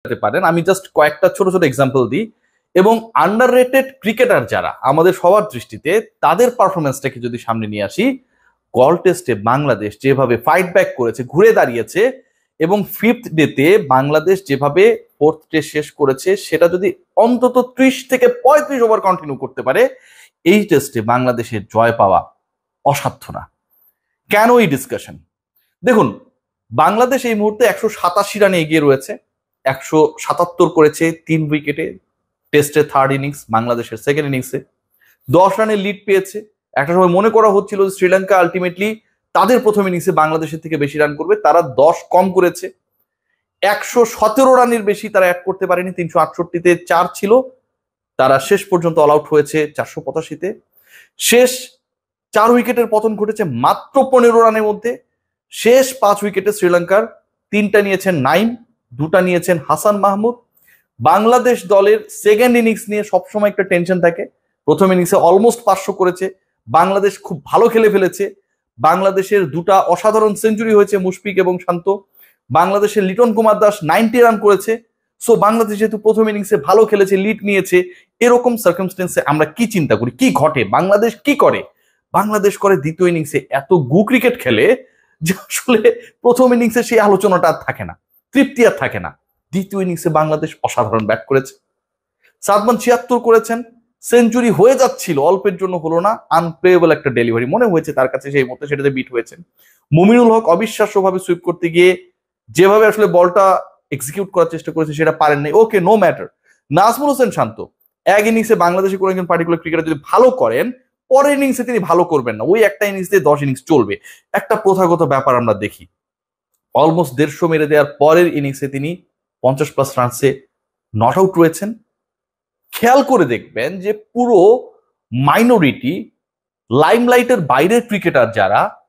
পারেন। আমি জাস্ট কয়েকটা ছোট ছোট এক্সাম্পল দিই। এবং আন্ডাররেটেড ক্রিকেটার যারা আমাদের সবার দৃষ্টিতে, তাদের পারফরমেন্সটাকে যদি সামনে নিয়ে আসি, গল টেস্টে বাংলাদেশ যেভাবে ফাইট ব্যাক করেছে, ঘুরে দাঁড়িয়েছে, এবং ফিফথ ডেতে বাংলাদেশ যেভাবে ফোর্থ ডে শেষ করেছে, সেটা যদি অন্তত 30 থেকে 35 ওভার কন্টিনিউ করতে পারে, এই টেস্টে বাংলাদেশের জয় পাওয়া অসাধ্য না। কেন এই ডিসকাশন? দেখুন, বাংলাদেশ এই মুহূর্তে 187 রানে এগিয়ে রয়েছে। 177 করেছে 3 উইকেটে টেস্টের থার্ড ইনিংস, বাংলাদেশের সেকেন্ড ইনিংসে 10 রানের লিড পেয়েছে। একটা সময় মনে করা হচ্ছিল যে শ্রীলঙ্কা আলটিমেটলি তাদের প্রথম ইনিংসে বাংলাদেশের থেকে বেশি রান করবে, তারা 10 কম করেছে। 117 রানের বেশি তারা অ্যাড করতে পারেনি, 368-তে 4 ছিল, তারা শেষ পর্যন্ত অল আউট হয়েছে 485-তে। শেষ 4 উইকেটের পতন ঘটেছে মাত্র 15 রানের মধ্যে। শেষ 5 উইকেটে শ্রীলঙ্কার 3টা নিয়েছেন নাইম, 2টা নিয়েছেন হাসান মাহমুদ। বাংলাদেশ দলের সেকেন্ড ইনিংস নিয়ে সবসময় একটা টেনশন থাকে। প্রথম ইনিংসে অলমোস্ট 500 করেছে, বাংলাদেশ খুব ভালো খেলে ফেলেছে। বাংলাদেশের 2টা অসাধারণ সেঞ্চুরি হয়েছে, মুশফিক এবং শান্ত। বাংলাদেশের লিটন কুমার দাস 90 রান করেছে। সো বাংলাদেশ যেহেতু প্রথম ইনিংসে ভালো খেলেছে, লিড নিয়েছে, এরকম সার্কামস্টেন্সে আমরা কি চিন্তা করি, কি ঘটে, বাংলাদেশ কি করে? বাংলাদেশ করে দ্বিতীয় ইনিংসে এত গু ক্রিকেট খেলে যে আসলে প্রথম ইনিংসে সেই আলোচনাটা আর থাকে না, তৃপ্তি আর থাকে না। দ্বিতীয় ইনিংসে বাংলাদেশ অসাধারণ ব্যাট করেছে। সাদমান 76 করেছেন, সেঞ্চুরি হয়ে যাচ্ছিল, অল্পের জন্য হলো না। আনপ্লেয়েবল একটা ডেলিভারি মনে হয়েছে তার কাছে সেই মতো, সেটাতে বিট হয়েছেন। মুমিনুল হক অবিশ্বাস্যভাবে সুইপ করতে গিয়ে যেভাবে আসলে বলটা এক্সিকিউট করার চেষ্টা করেছে সেটা পারেন নাই, ওকে, নো ম্যাটার। নাজমুল হোসেন শান্ত এক ইনিংসে বাংলাদেশি কোনো একজন পার্টিকুলার ক্রিকেটার যদি ভালো করেন, পরের ইনিংসে তিনি ভালো করবেন না, ওই একটা ইনিংস দিয়ে 10 ইনিংস চলবে। একটা প্রথাগত ব্যাপার আমরা দেখি, অলমোস্ট 150 মেরে দেওয়ার পরের ইনিংসে তিনি 50+ রানসে নট আউট রয়েছেন। খেয়াল করে দেখবেন যে পুরো মাইনরিটি, লাইমলাইটের বাইরের ক্রিকেটার যারা,